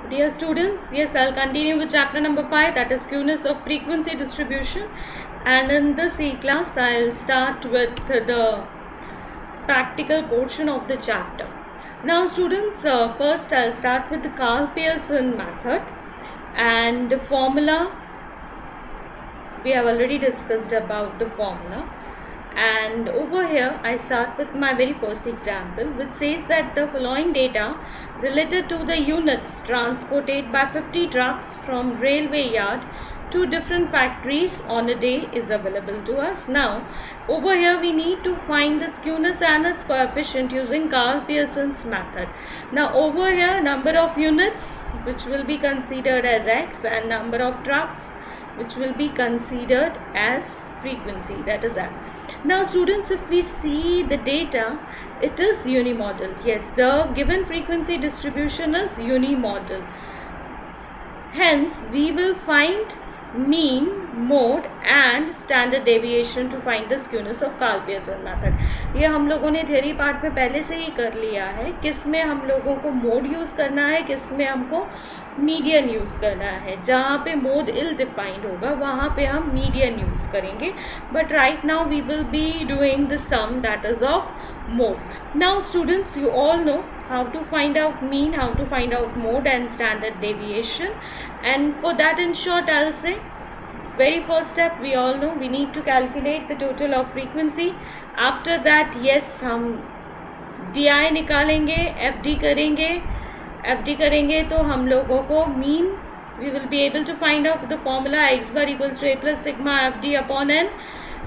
Dear students, yes, I'll continue with chapter number 5, that is skewness of frequency distribution. And in this E-class, I'll start with the practical portion of the chapter. Now students, first I'll start with the Karl Pearson method and the formula. We have already discussed about the formula. And over here I start with my very first example, which says that the following data related to the units transported by 50 trucks from railway yard to different factories on a day is available to us. Now over here we need to find the skewness and its coefficient using Karl Pearson's method. Now over here, number of units which will be considered as x and number of trucks which will be considered as frequency, that is f. Now students, if we see the data, it is unimodal. Yes, the given frequency distribution is unimodal. Hence we will find mean, mode and standard deviation to find the skewness of Karl Pearson method. ये हम लोगों ने theory part में पहले से ही कर लिया है, किस में हम लोगों को मोड यूज़ करना है, किस में हमको मीडियन यूज़ करना है. जहाँ पे मोड इल डिफाइंड होगा वहाँ पे हम मीडियन यूज़ करेंगे. But right now we will be doing the sum that is of mode. Now students, you all know how to find out mean, how to find out mode and standard deviation, and for that in short I'll say, very first step we all know we need to calculate the total of frequency. After that yes, हम DI निकालेंगे, FD करेंगे तो हम लोगों को mean we will be able to find out the formula x bar equals to a plus sigma FD upon n.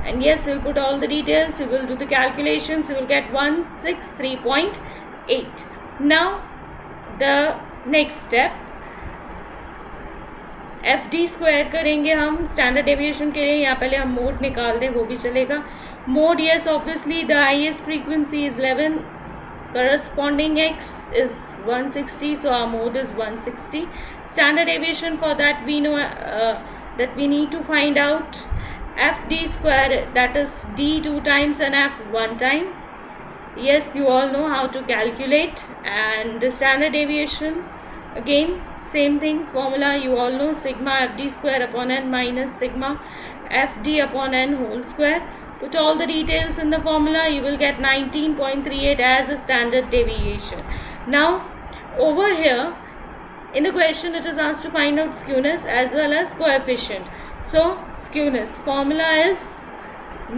And yes, we'll put all the details, you will do the calculations, you will get 163.8. Now the next step, FD square करेंगे हम standard deviation के लिए. यहाँ पहले हम mode निकाल दें, वो भी चलेगा. Mode, yes, obviously the highest frequency is 11, corresponding x is 160, so our mode is 160. Standard deviation, for that we know that we need to find out FD square, that is D 2 times and F 1 time. Yes, you all know how to calculate. And the standard deviation, again same thing, formula you all know, sigma FD square upon n minus sigma FD upon n whole square. Put all the details in the formula, you will get 19.38 as a standard deviation. Now over here in the question it is asked to find out skewness as well as coefficient. So skewness formula is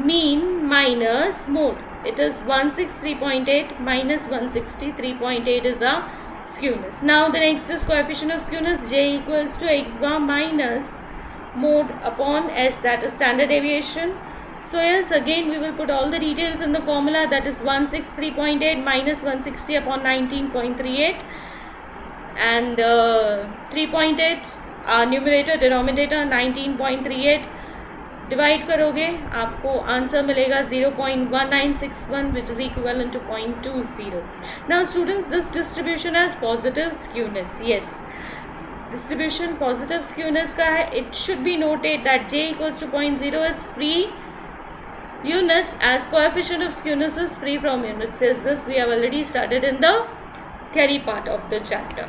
mean minus mode. It is 163.8 minus 163.8 is our skewness. Now the next is coefficient of skewness, j equals to x bar minus mode upon s, that is standard deviation. So yes, again we will put all the details in the formula, that is 163.8 minus 160 upon 19.38 and 3.8 numerator denominator 19.38 divide करोगे आपको answer मिलेगा 0.1961 which is equivalent to 0.20. Now students, this distribution has positive skewness. Yes, distribution positive skewness का है. It should be noted that j equals to 0.0 is free units as coefficient of skewness is free from units. Says this we have already studied in the theory part of the chapter.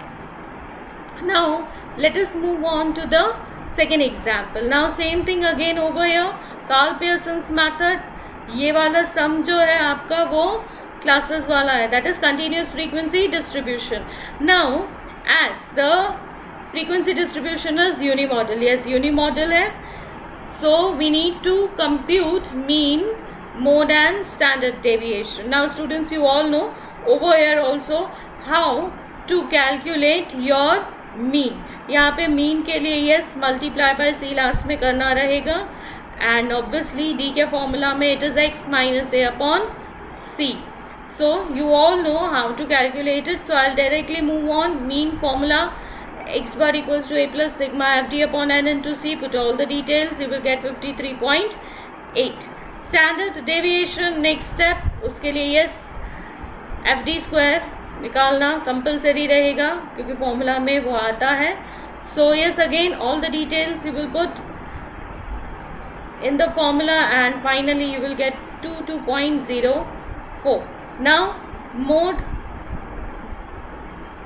Now let us move on to the second example. Now same thing again over here, Karl Pearson's method. ये वाला sum जो है आपका वो classes वाला है, that is continuous frequency distribution. Now as the frequency distribution is unimodal, yes unimodal है, so we need to compute mean, mode and standard deviation. Now students, you all know over here also how to calculate your mean. यहाँ पे mean के लिए yes multiply by C last में करना रहेगा and obviously D के formula में it is X minus A upon C. So you all know how to calculate it. So I directly move on. Mean formula x bar equals to a plus sigma fd upon n into c. Put all the details, you will get 53.8. Standard deviation, next step, उसके लिए yes fd square निकालना compulsory रहेगा क्योंकि formula में वो आता है. So yes, again all the details you will put in the formula and finally you will get 22.04. Now mode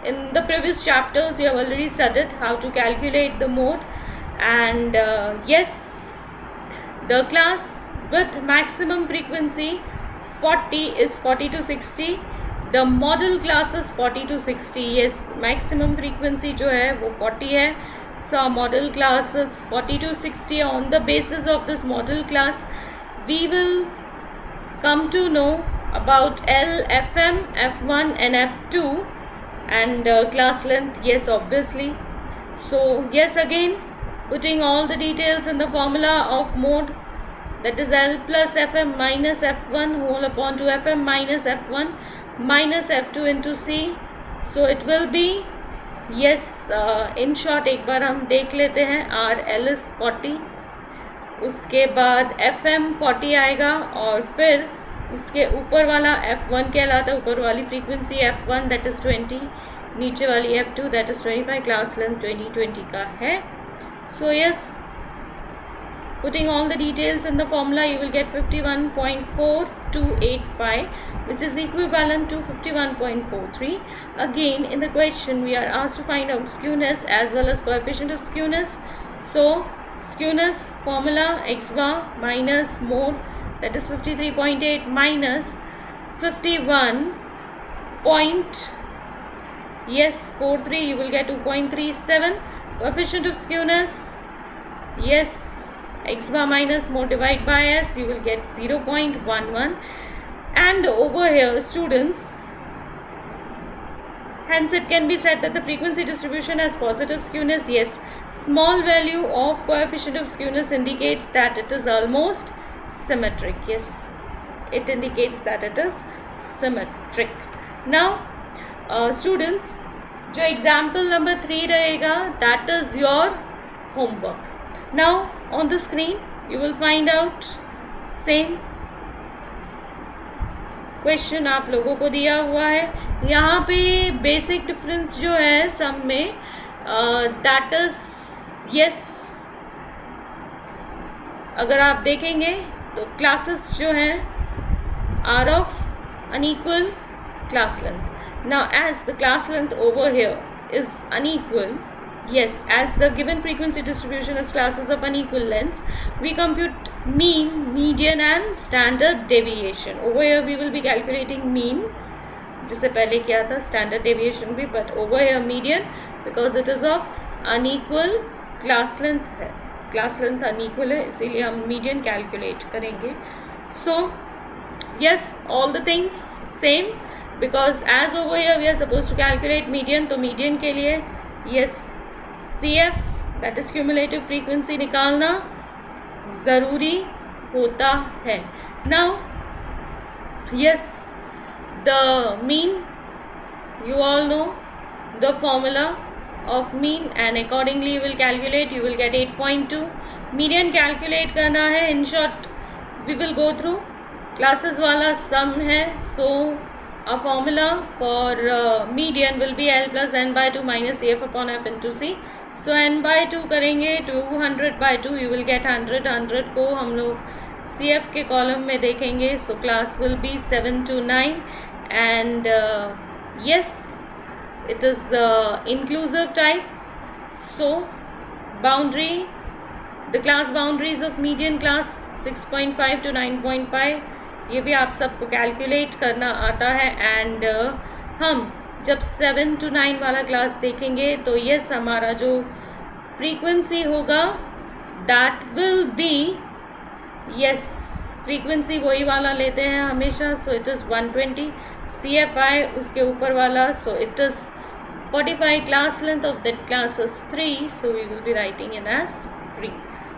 in the previous chapters you have already studied how to calculate the mode, and yes, the class with maximum frequency 40 is 40 to 60. The model class is 40 to 60. yes, maximum frequency जो है वो 40 है. So our model class is 40 to 60. On the basis of this model class we will come to know about L, FM, F1 and F2 and class length. Yes, obviously. So yes, again putting all the details in the formula of mode, that is L plus FM minus F1 whole upon 2 FM minus F1 minus F2 into C. So it will be, yes, in short एक बार हम देख लेते हैं. R L is 40, उसके बाद FM 40 आएगा और फिर उसके ऊपर वाला F1 कहलाता है, ऊपर वाली फ्रीक्वेंसी F1 दैट इज़ 20, नीचे वाली F2 that is 25. Class length 2020 का है. So yes, putting all the details in the formula you will get 51.4285 which is equivalent to 51.43. again in the question we are asked to find out skewness as well as coefficient of skewness. So skewness formula x bar minus mode, that is 53.8 minus 51.43, you will get 2.37. coefficient of skewness, yes, x bar minus mode divided by s, you will get 0.11. and over here students, hence it can be said that the frequency distribution has positive skewness. yes, small value of coefficient of skewness indicates that it is almost symmetric. yes, it indicates that it is symmetric. now students, जो example number 3 रहेगा, that is your homework. now on the screen you will find out same question आप लोगों को दिया हुआ है. यहाँ पे बेसिक डिफरेंस जो है सम में, दैट इज, यस, अगर आप देखेंगे तो क्लासेस जो हैं are of unequal class length. Now as the class length over here is unequal, yes, as the given frequency distribution is classes of unequal lengths, we compute mean, median and standard deviation. over here we will be calculating mean, जिससे पहले क्या था standard deviation भी, but over here median because it is of unequal class length है, class length unequal है, इसीलिए हम median calculate करेंगे. so yes, all the things same because as over here we are supposed to calculate median, तो median के लिए yes, CF that is cumulative frequency निकालना ज़रूरी होता है. now yes, the mean, you all know the formula of mean and accordingly you will calculate, you will get 8.2. median calculate करना है. in short we will go through classes वाला sum है. so a formula for median will be L plus n by 2 minus CF upon F into C. so n by 2 करेंगे, 200 by 2 you will get 100. 100 को हम लोग CF के column में देखेंगे. so class will be 7 to 9 and yes, it is inclusive type. so boundary, the class boundaries of median class 6.5 to 9.5, ये भी आप सबको कैलकुलेट करना आता है. एंड हम जब 7 to 9 वाला क्लास देखेंगे तो यस, हमारा जो फ्रीक्वेंसी होगा that will be, yes, frequency वही वाला लेते हैं हमेशा. सो इट इज़ 120 CFI, उसके ऊपर वाला, so it is 45. class length of that class is 3, so we will be writing it as 3.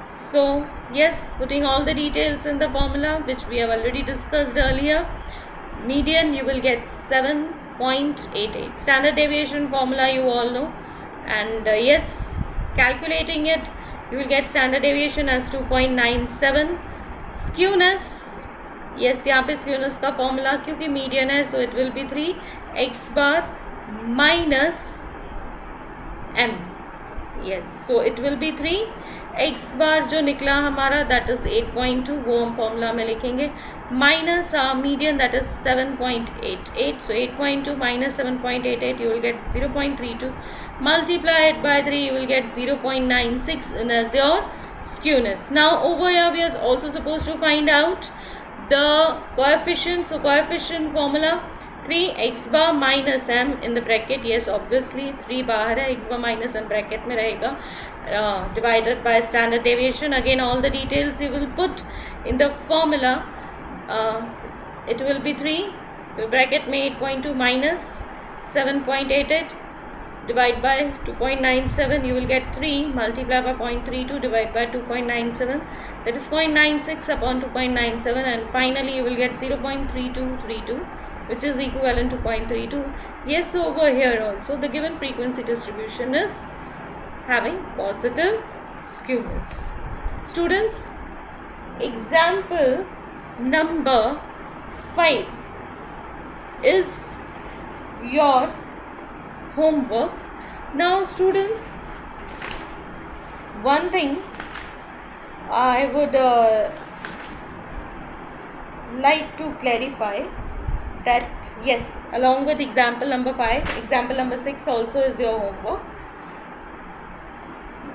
so yes, putting all the details in the formula which we have already discussed earlier, median you will get 7.88. standard deviation formula you all know, and yes, calculating it you will get standard deviation as 2.97. skewness, yes, यहाँ पे skewness का formula क्योंकि median है, so it will be 3 x bar minus m. yes, so it will be 3 x बार जो निकला हमारा that is 8.2, वो हम फॉर्मूला में लिखेंगे, minus median that is 7.88. So 8.2 minus 7.88 you will get 0.32. Multiply it by 3, you will get 0.96 as your skewness. Now over here we are also supposed to find out the coefficient. So coefficient formula 3 x bar minus m in the bracket. Yes, obviously 3 बाहर है, x bar minus m bracket में रहेगा, divided by standard deviation. Again all the details you will put in the formula. It will be 3 bracket में 8.2 minus 7.88 divide by 2.97, you will get 3 multiply by 0.32 divide by 2.97, that is 0.96 upon 2.97, and finally you will get 0.3232, which is equivalent to 0.32. Yes, so over here also the given frequency distribution is having positive skewness. Students, example number 5 is your homework. Now students, one thing I would like to clarify that yes, along with example number 5, example number 6 also is your homework.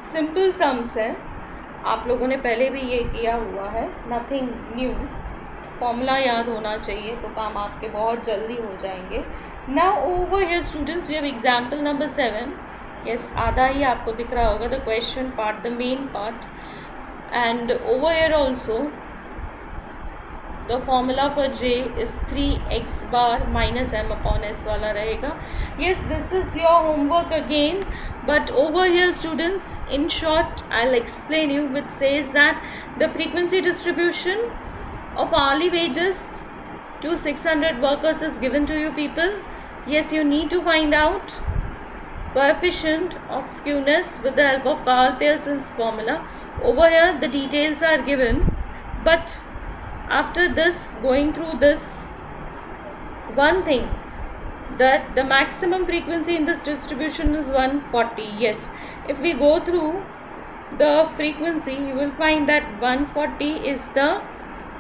Simple sums है, आप लोगों ने पहले भी ये किया हुआ है, nothing new. फॉर्मूला याद होना चाहिए तो काम आपके बहुत जल्दी हो जाएंगे. Now over here students we have example number 7. Yes, आधा ही आपको दिख रहा होगा, the question part, the main part. And over here also the formula for j is 3x bar minus m upon s वाला रहेगा. Yes, this is your homework again, but over here students, in short I'll explain you, which says that the frequency distribution of hourly wages to 600 workers is given to you people. Yes, you need to find out coefficient of skewness with the help of Karl Pearson's formula. Over here the details are given, but after this, going through this, one thing, that the maximum frequency in this distribution is 140. Yes, if we go through the frequency, you will find that 140 is the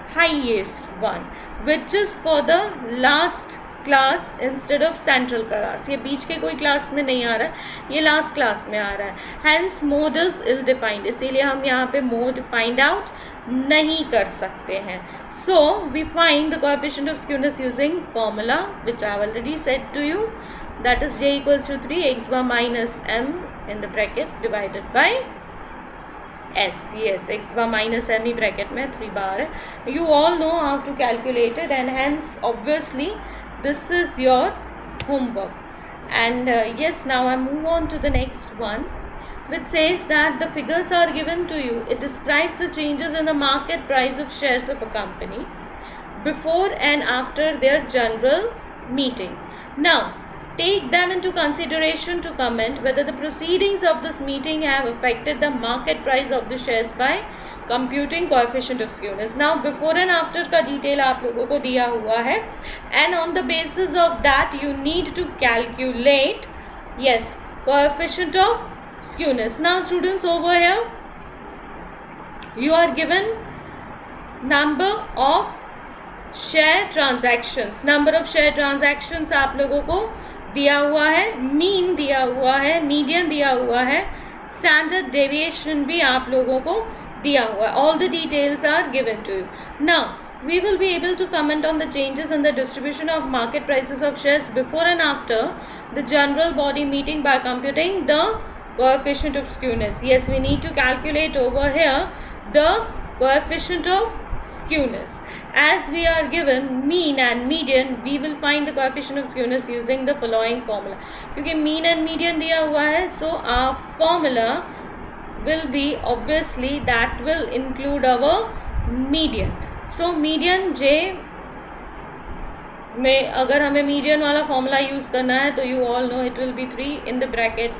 highest one, which is for the last class instead of central class. ये बीच के कोई class में नहीं आ रहा है, ये last class में आ रहा है. Hence mode is ill defined, इसीलिए हम यहाँ पे मोड फाइंड आउट नहीं कर सकते हैं. So we find the coefficient of skewness using formula which I already said to you, that is j equals to 3 x bar minus m in the bracket divided by s. Yes, x bar minus m he bracket में 3 बार है. You all know how to calculate it, and hence obviously this is your homework. And yes, now I move on to the next one, which says that the figures are given to you. It describes the changes in the market price of shares of a company before and after their general meeting. Now take them into consideration to comment whether the proceedings of this meeting have affected the market price of the shares by computing coefficient of skewness. Now before and after का detail आप लोगों को दिया हुआ है, and on the basis of that you need to calculate, yes, coefficient of skewness. Now students, over here you are given number of share transactions. Number of share transactions आप लोगों को दिया हुआ है, मीन दिया हुआ है, मीडियन दिया हुआ है, स्टैंडर्ड डेविएशन भी आप लोगों को दिया हुआ है. All the details are given to you. Now we will be able to comment on the changes in the distribution of market prices of shares before and after the general body meeting by computing the coefficient of skewness. Yes, we need to calculate over here the coefficient of skewness. As we are given mean and median, we will find the coefficient of skewness using the following formula. क्योंकि mean and median दिया हुआ है, so our formula will be obviously that will include our median. So median j में अगर हमें median वाला formula use करना है तो you all know it will be 3 in the bracket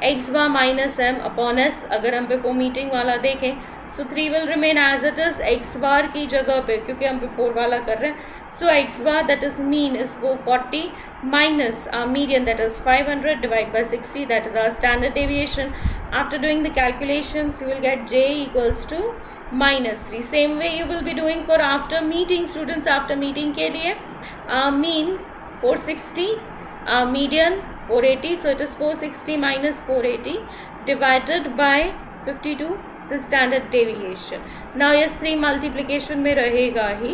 X bar minus M upon S. अगर हम before meeting वाला देखें so 3 will remain as it is X bar की जगह पे, क्योंकि हम बिफोर वाला कर रहे हैं. So X bar that is mean is वो 40 minus R median that is 500 divide by 60 that is R standard deviation. After doing the calculations you will get j equals to -3. Same way you will be doing for after meeting. Students after meeting के लिए mean 460, median 480, so it is 460 minus 480 divided by 52 the standard deviation. Now yes 3 multiplication में रहेगा ही,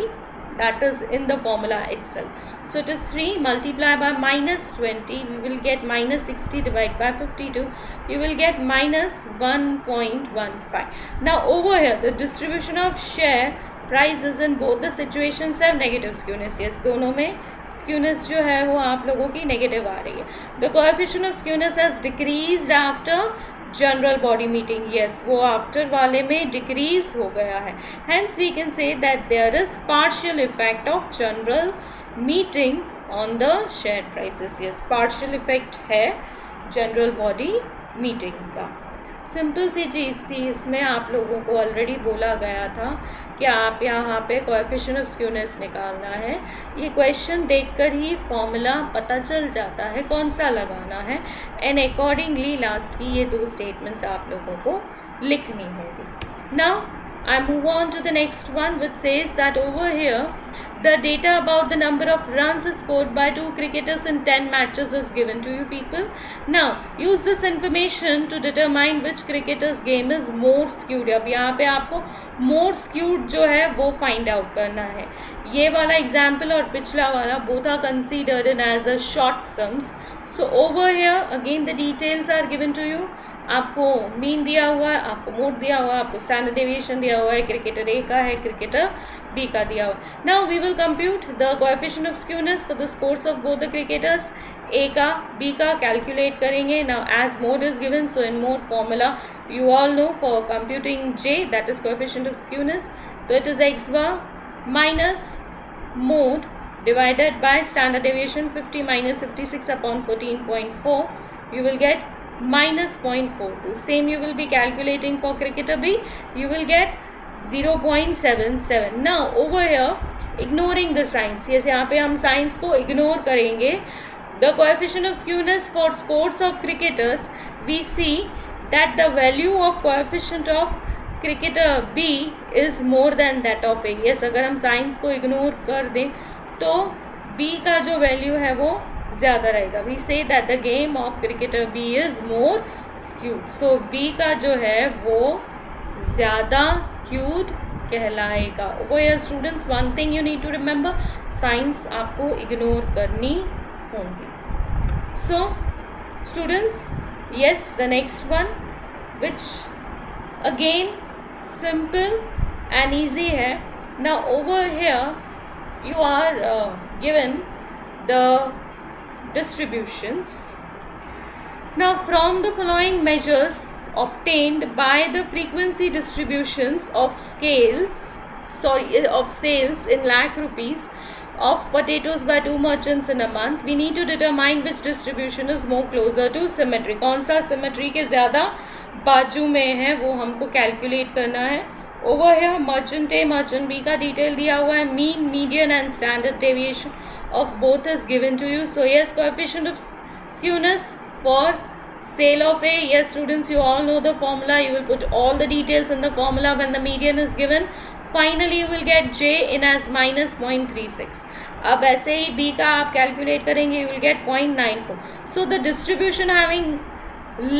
that is in the formula itself. So it is 3 multiplied by -20, we will get -60 divided by 52, you will get -1.15. Now over here the distribution of share prices in both the situations have negative skewness. Yes, दोनों में skewness जो है वो आप लोगों की negative आ रही है. The coefficient of skewness has decreased after general body meeting. Yes, वो आफ्टर वाले में डिक्रीज हो गया है. Hence we can say that there is partial effect of general meeting on the share prices. Yes, partial effect है general body meeting का. Simple सी चीज़ थी. इसमें आप लोगों को ऑलरेडी बोला गया था कि आप यहाँ पे कोएफिशिएंट ऑफ स्क्यूनेस निकालना है. ये क्वेश्चन देखकर ही फॉर्मूला पता चल जाता है कौन सा लगाना है, एंड अकॉर्डिंगली लास्ट की ये 2 स्टेटमेंट्स आप लोगों को लिखनी होगी. Now I move on to the next one, which says that over here the data about the number of runs scored by 2 cricketers in 10 matches is given to you people. Now use this information to determine which cricketer's game is more skewed. अब यहाँ पे आपको more skewed जो है वो find out करना है. ये वाला example और पिछला वाला both are considered in as a short sums. So over here again the details are given to you. आपको मीन दिया हुआ है, आपको मोड दिया हुआ है, आपको स्टैंडर्ड डेविएशन दिया हुआ है, क्रिकेटर ए का है, क्रिकेटर बी का दिया हुआ है. Now we will compute the coefficient of skewness for the scores of both the cricketers. A का बी का कैलकुलेट करेंगे. Now as mode is given, so in mode formula you all know for computing J that is coefficient of skewness. तो it is X bar minus mode divided by standard deviation 50 minus 56 upon 14.4. you will get minus 0.42. Same you will be calculating for cricketer B. You will get 0.77. Now over here ignoring the signs. Yes, यहाँ पे हम signs को ignore करेंगे. The coefficient of skewness for scores of cricketers, we see that the value of coefficient of cricketer B is more than that of A. Yes, अगर हम signs को ignore कर दें तो B का जो value है वो ज़्यादा रहेगा. We say that the game of cricketer B is more skewed. So B का जो है वो ज़्यादा स्क्यूड कहलाएगा. वो यार students one thing you need to remember, signs आपको इग्नोर करनी होंगी. So students yes the next one which again simple and easy है. Now over here you are given the distributions. Now from the following measures obtained by the frequency distributions of sales in lakh rupees of potatoes by 2 merchants in a month, we need to determine which distribution is more closer to symmetry. कौन सा symmetry के ज़्यादा बाजू में है वो हमको calculate करना है. Over here merchant A merchant B का detail दिया हुआ है. mean, median and standard deviation of both is given to you. So yes, coefficient of skewness for sale of A. Yes students, you all know the formula. You will put all the details in the formula when the median is given. Finally you will get J in as minus 0.36. अब ऐसे ही B का आप calculate करेंगे, you will get 0.94. So the distribution having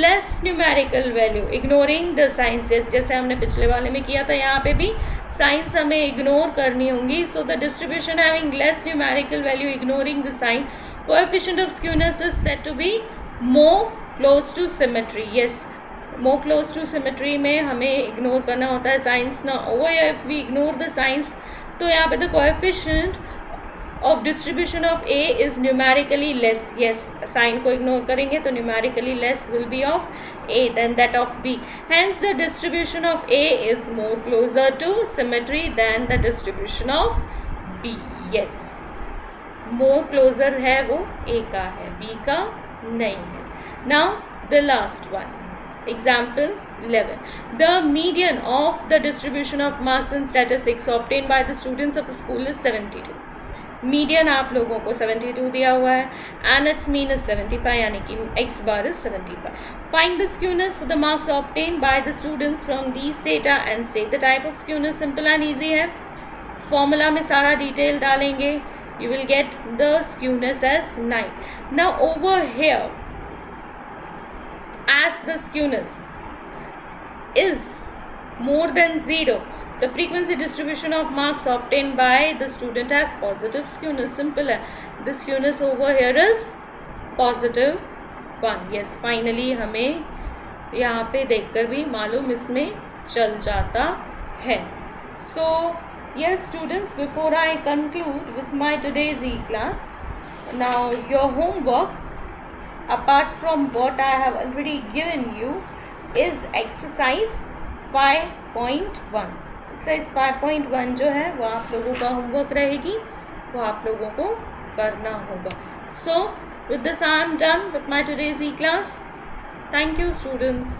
less numerical value, ignoring the signs. जैसे हमने पिछले वाले में किया था, यहाँ पे भी साइंस हमें इग्नोर करनी होंगी. So the distribution having less numerical value ignoring the sign, coefficient of skewness is said to be more close to symmetry. Yes, more close to symmetry में हमें इग्नोर करना होता है साइंस. ना over if we ignore the signs तो यहाँ पे the coefficient of distribution of A is numerically less. Yes, sign को ignore करेंगे तो numerically less will be of A than that of B. Hence the distribution of A is more closer to symmetry than the distribution of B. Yes. More closer है वो ए का है, B का नहीं है। Now the last one, example 11. The median of the distribution of marks in statistics obtained by the students of a school is 72. Median आप लोगों को 72 दिया हुआ है एंड इट्स मीन इज 75, यानी कि x bar is 75. Find the skewness for the marks obtained by the students from these data and state the type of skewness. Simple and easy है, formula में सारा डिटेल डालेंगे, you will get the skewness as 9. Now over here, as the skewness is more than 0, the frequency distribution of marks obtained by the student has positive skewness. Simple है, the skewness over here is positive 1. Yes, finally हमें यहाँ पे देखकर भी मालूम इसमें चल जाता है. So yes students, before I conclude with my today's e-class, now your homework apart from what I have already given you is exercise 5.1. Exercise 5.1 जो है वो आप लोगों का होमवर्क रहेगी, वो आप लोगों को करना होगा. So with this I am done with my today's E class. Thank you students.